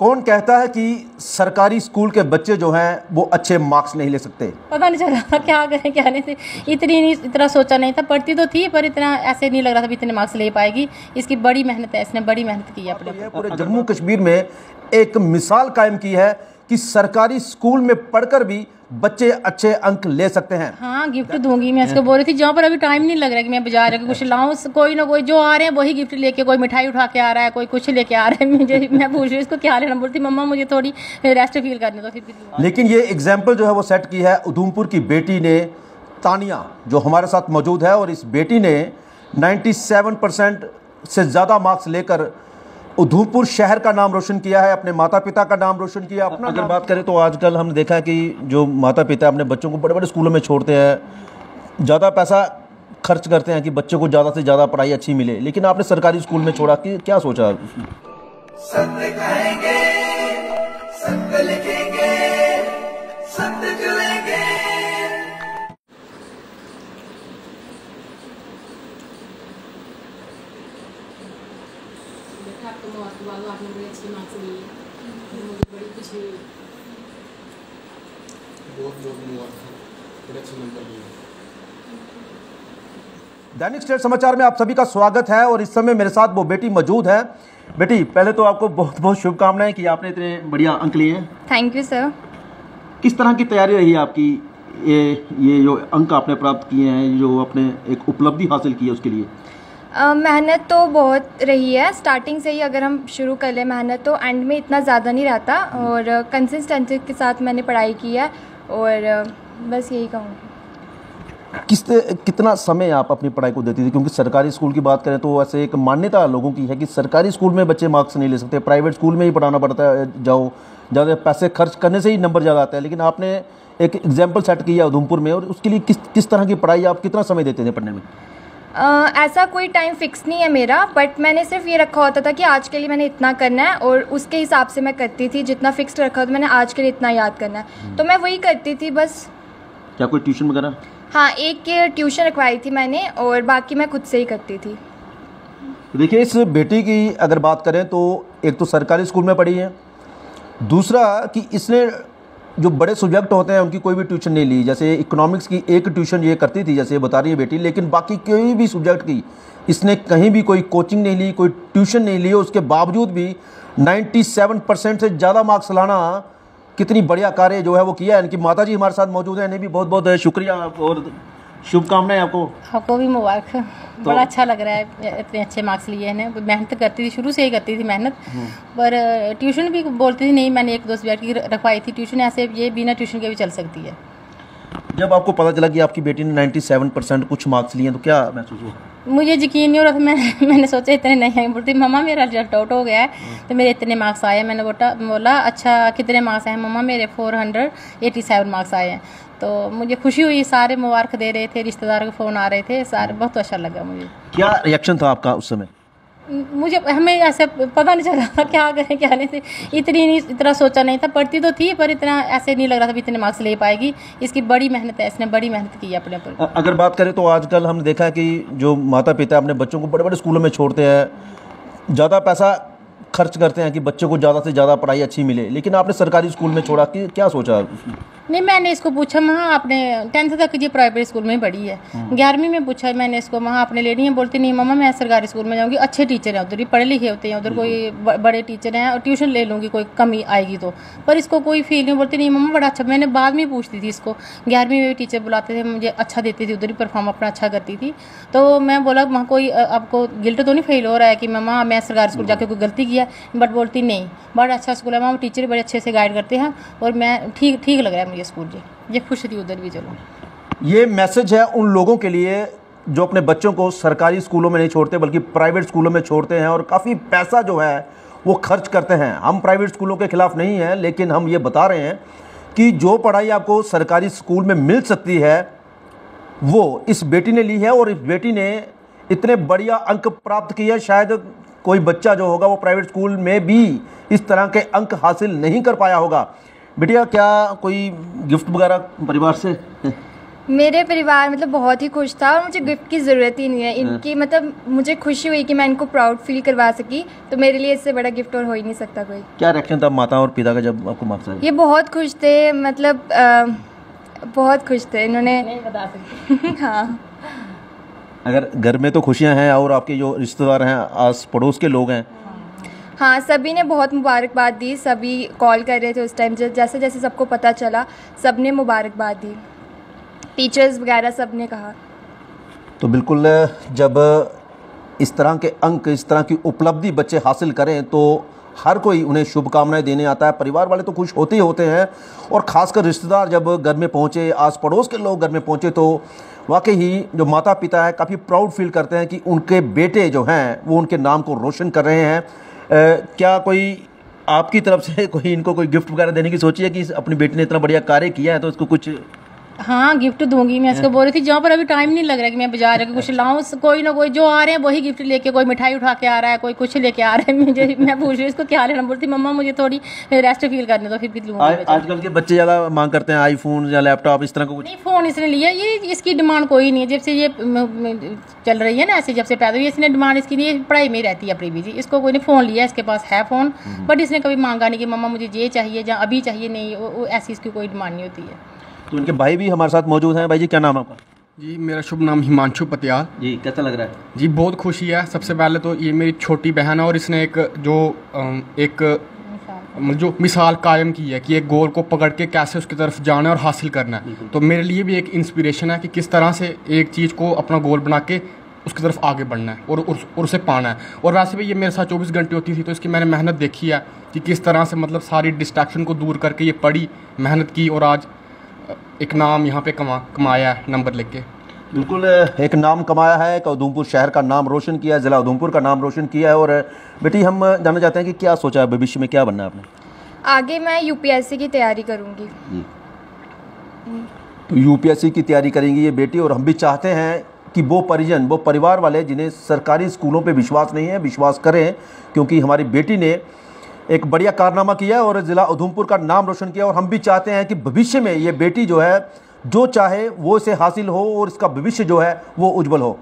कौन कहता है कि सरकारी स्कूल के बच्चे जो हैं वो अच्छे मार्क्स नहीं ले सकते? पता नहीं चल रहा था क्या करें क्या नहीं थे, इतना सोचा नहीं था। पढ़ती तो थी पर इतना ऐसे नहीं लग रहा था इतने मार्क्स ले पाएगी। इसकी बड़ी मेहनत है, इसने बड़ी मेहनत की है अपने। पूरे जम्मू कश्मीर में एक मिसाल कायम की है कि सरकारी स्कूल में पढ़कर भी बच्चे अच्छे अंक ले सकते हैं। हाँ, गिफ्ट दूंगी मैं इसको। बोल रही थी जहाँ पर अभी टाइम नहीं लग रहा है कि मैं बाजार जाकर कुछ लाऊं, कोई ना कोई जो आ रहे हैं वही गिफ्ट लेके, कोई मिठाई उठा के आ रहा है, कोई कुछ लेके आ रहा है। मैं पूछ रही हूँ इसको क्या लेना, बोलती मम्मा मुझे थोड़ी रेस्ट फील करने दो फिर। लेकिन ये एग्जाम्पल जो है वो सेट की है उधमपुर की बेटी ने, तानिया, जो हमारे साथ मौजूद है। और इस बेटी ने 97% से ज़्यादा मार्क्स लेकर उधमपुर शहर का नाम रोशन किया है, अपने माता पिता का नाम रोशन किया अपना। अगर बात करें तो आजकल हमने देखा है कि जो माता पिता अपने बच्चों को बड़े बड़े स्कूलों में छोड़ते हैं, ज़्यादा पैसा खर्च करते हैं कि बच्चों को ज़्यादा से ज़्यादा पढ़ाई अच्छी मिले, लेकिन आपने सरकारी स्कूल में छोड़ा, कि क्या सोचा? सत्य कहेंगे, सत्य लिखेंगे, सत्य चलेंगे। आपने बड़ी अच्छी मार्क्स लिए, मुझे बड़ी खुशी हुई। बहुत बहुत मुबारक, बड़े अच्छे नंबर लिए। दैनिक स्टेट समाचार में आप सभी का स्वागत है और इस समय मेरे साथ वो बेटी मौजूद है। बेटी, पहले तो आपको बहुत बहुत शुभकामनाएं कि आपने इतने बढ़िया अंक लिए हैं। Thank you sir. किस तरह की तैयारी रही है आपकी, ये जो अंक आपने प्राप्त किए हैं, जो आपने एक उपलब्धि हासिल की है उसके लिए? मेहनत तो बहुत रही है, स्टार्टिंग से ही अगर हम शुरू कर लें मेहनत तो एंड में इतना ज़्यादा नहीं रहता, और कंसिस्टेंसी के साथ मैंने पढ़ाई की है और बस यही कहूँगी। कितना समय आप अपनी पढ़ाई को देती थी? क्योंकि सरकारी स्कूल की बात करें तो ऐसे एक मान्यता लोगों की है कि सरकारी स्कूल में बच्चे मार्क्स नहीं ले सकते, प्राइवेट स्कूल में ही पढ़ाना पड़ता है, जाओ ज़्यादा पैसे खर्च करने से ही नंबर ज़्यादा आता है। लेकिन आपने एक एग्जाम्पल सेट किया उधमपुर में, और उसके लिए किस तरह की पढ़ाई, आप कितना समय देते थे पढ़ने में? ऐसा कोई टाइम फिक्स नहीं है मेरा, बट मैंने सिर्फ ये रखा होता था कि आज के लिए मैंने इतना करना है, और उसके हिसाब से मैं करती थी। जितना फिक्स रखा होता मैंने आज के लिए इतना याद करना है, तो मैं वही करती थी बस। क्या कोई ट्यूशन वगैरह? हाँ, एक ट्यूशन रखवाई थी मैंने, और बाकी मैं खुद से ही करती थी। देखिए, इस बेटी की अगर बात करें तो एक तो सरकारी स्कूल में पढ़ी है, दूसरा कि इसने जो बड़े सब्जेक्ट होते हैं उनकी कोई भी ट्यूशन नहीं ली। जैसे इकोनॉमिक्स की एक ट्यूशन ये करती थी, जैसे ये बता रही है बेटी, लेकिन बाकी कोई भी सब्जेक्ट की इसने कहीं भी कोई कोचिंग नहीं ली, कोई ट्यूशन नहीं ली। उसके बावजूद भी 97% से ज़्यादा मार्क्स लाना कितनी बढ़िया कार्य जो है वो किया है। इनकी माता जी हमारे साथ मौजूद हैं, इन्हें भी बहुत बहुत शुक्रिया और शुभकामनाएं आपको। आपको भी मुबारक। बड़ा अच्छा लग रहा है इतने अच्छे मार्क्स लिए हैं। मेहनत करती थी, शुरू से ही करती थी मेहनत, पर ट्यूशन भी बोलती थी नहीं, मैंने एक दो सब्जेक्ट की रखवाई थी ट्यूशन, ऐसे ये बिना ट्यूशन के भी चल सकती है। जब आपको पता चला कि आपकी बेटी ने 97% कुछ मार्क्स लिए तो क्या महसूस हुआ? मुझे यकीन नहीं हो रहा था। मैंने सोचा इतने नहीं आए। बोलती मम्मा मेरा रिजल्ट आउट हो गया है तो मेरे इतने मार्क्स आए। मैंने बोला अच्छा कितने मार्क्स आए? मम्मा मेरे 487 मार्क्स आए हैं। तो मुझे खुशी हुई, सारे मुबारक दे रहे थे, रिश्तेदारों के फ़ोन आ रहे थे, सारे बहुत अच्छा लगा मुझे। क्या रिएक्शन था आपका उस समय? हमें ऐसे पता नहीं चल रहा था क्या करें क्या नहीं थे, इतना सोचा नहीं था। पढ़ती तो थी पर इतना ऐसे नहीं लग रहा था इतने मार्क्स ले पाएगी। इसकी बड़ी मेहनत है, इसने बड़ी मेहनत की है अपने ऊपर। अगर बात करें तो आजकल हमने देखा है कि जो माता पिता अपने बच्चों को बड़े बड़े स्कूलों में छोड़ते हैं, ज़्यादा पैसा खर्च करते हैं कि बच्चों को ज़्यादा से ज़्यादा पढ़ाई अच्छी मिले, लेकिन आपने सरकारी स्कूल में छोड़ा, कि क्या सोचा? नहीं, मैंने इसको पूछा वहाँ आपने 10th तक ये प्राइवेट स्कूल में ही पढ़ी है, 11वीं में पूछा मैंने इसको वहाँ आपने लेनी है? बोलती नहीं मम्मा मैं सरकारी स्कूल में जाऊँगी, अच्छे टीचर हैं उधर, ही पढ़े लिखे होते हैं उधर, कोई बड़े टीचर हैं, और ट्यूशन ले लूँगी कोई कमी आएगी तो। पर इसको कोई फील नहीं, बोलती नहीं मम्मा बड़ा अच्छा। मैंने बाद में पूछती थी इसको, 11वीं में भी टीचर बुलाते थे, मुझे अच्छा देती थी, उधर ही परफॉर्म अपना अच्छा करती थी। तो मैं बोला वहाँ कोई आपको गिल्ट तो नहीं फील हो रहा है कि मम्मा मैं सरकारी स्कूल जाके कोई गलती किया? बट बोलती नहीं बड़ा अच्छा स्कूल है वहाँ, टीचर बड़े अच्छे से गाइड करते हैं, और मैं ठीक लग रहा है मुझे स्कूल जी, ये खुश थी उधर भी। चलो, ये मैसेज है उन लोगों के लिए जो अपने बच्चों को सरकारी स्कूलों में नहीं छोड़ते बल्कि प्राइवेट स्कूलों में छोड़ते हैं और काफ़ी पैसा जो है वो खर्च करते हैं। हम प्राइवेट स्कूलों के खिलाफ नहीं हैं, लेकिन हम ये बता रहे हैं कि जो पढ़ाई आपको सरकारी स्कूल में मिल सकती है वो इस बेटी ने ली है, और इस बेटी ने इतने बढ़िया अंक प्राप्त किए। शायद कोई बच्चा जो होगा वो प्राइवेट स्कूल में भी इस तरह के अंक हासिल नहीं कर पाया होगा। बेटिया, क्या कोई गिफ्ट वगैरह परिवार से? मेरे परिवार मतलब बहुत ही खुश था और मुझे गिफ्ट की ज़रूरत ही नहीं है इनकी, मतलब मुझे खुशी हुई कि मैं इनको प्राउड फील करवा सकी, तो मेरे लिए इससे बड़ा गिफ्ट और हो ही नहीं सकता कोई। क्या रिएक्शन था माता और पिता का जब आपको मार्क्स आए? ये बहुत खुश थे, मतलब बहुत खुश थे इन्होंने। नहीं बता सकती। हाँ, अगर घर में तो खुशियां हैं और आपके जो रिश्तेदार हैं, आस पड़ोस के लोग हैं, हाँ, सभी ने बहुत मुबारकबाद दी, सभी कॉल कर रहे थे उस टाइम, जैसे जैसे सबको पता चला सब ने मुबारकबाद दी, टीचर्स वगैरह सब ने कहा। तो बिल्कुल जब इस तरह के अंक, इस तरह की उपलब्धि बच्चे हासिल करें तो हर कोई उन्हें शुभकामनाएं देने आता है। परिवार वाले तो खुश होते ही होते हैं, और ख़ासकर रिश्तेदार जब घर में पहुँचे, आस पड़ोस के लोग घर में पहुँचे, तो वाकई ही जो माता पिता है काफ़ी प्राउड फील करते हैं कि उनके बेटे जो हैं वो उनके नाम को रोशन कर रहे हैं। क्या कोई आपकी तरफ से कोई इनको कोई गिफ्ट वगैरह देने की सोची है कि अपनी बेटी ने इतना बढ़िया कार्य किया है तो इसको कुछ? हाँ, गिफ्ट दूंगी। मैं इसको बोल रही थी जहाँ पर अभी टाइम नहीं लग रहा है कि मैं बाजार के कुछ लाऊं, कोई ना कोई जो आ रहे हैं वही गिफ्ट लेके, कोई मिठाई उठा के आ रहा है, कोई कुछ लेके आ रहा है। मुझे मैं पूछ रही हूँ इसको क्या लेना, बोलती मम्मा मुझे थोड़ी रेस्ट फील करने दो, फिर लूँगी। आजकल के बच्चे ज़्यादा मांग करते हैं आईफोन या लैपटॉप, इस तरह का कुछ? नहीं, फ़ोन इसने लिया, ये इसकी डिमांड कोई नहीं है। जब से ये चल रही है ना ऐसे, जब से पैदा हुई इसने डिमांड इसकी नहीं है, पढ़ाई में रहती है अपनी बिजी। इसको कोई नहीं फ़ोन लिया, इसके पास है फ़ोन, बट इसने कभी मांगा नहीं कि मम्मा मुझे ये चाहिए या अभी चाहिए, नहीं, ऐसी इसकी कोई डिमांड नहीं होती है। तो इनके भाई भी हमारे साथ मौजूद हैं। भाई जी, क्या नाम है आपका? जी, मेरा शुभ नाम हिमांशु पतियाल। जी, कैसा लग रहा है? जी, बहुत खुशी है। सबसे पहले तो ये मेरी छोटी बहन है और इसने जो मिसाल कायम की है कि एक गोल को पकड़ के कैसे उसकी तरफ जाना है और हासिल करना है, तो मेरे लिए भी एक इंस्पिरेशन है कि किस तरह से एक चीज़ को अपना गोल बना के उसकी तरफ आगे बढ़ना है और उसे पाना है। और वैसे भी ये मेरे साथ 24 घंटे होती थी, तो इसकी मैंने मेहनत देखी है कि किस तरह से मतलब सारी डिस्ट्रैक्शन को दूर करके ये पढ़ी, मेहनत की और आज एक नाम यहाँ पे कमाया है नंबर लेके। बिल्कुल, एक नाम कमाया है, एक उधमपुर शहर का नाम रोशन किया है, ज़िला उधमपुर का नाम रोशन किया है। और बेटी, हम जानना चाहते हैं कि क्या सोचा है भविष्य में, क्या बनना है आपने? आगे मैं यूपीएससी की तैयारी करूँगी। तो यूपीएससी की तैयारी करेंगी ये बेटी, और हम भी चाहते हैं कि वो परिजन, वो परिवार वाले जिन्हें सरकारी स्कूलों पे विश्वास नहीं है, विश्वास करें, क्योंकि हमारी बेटी ने एक बढ़िया कारनामा किया है और ज़िला उधमपुर का नाम रोशन किया। और हम भी चाहते हैं कि भविष्य में ये बेटी जो है जो चाहे वो इसे हासिल हो और इसका भविष्य जो है वो उज्जवल हो।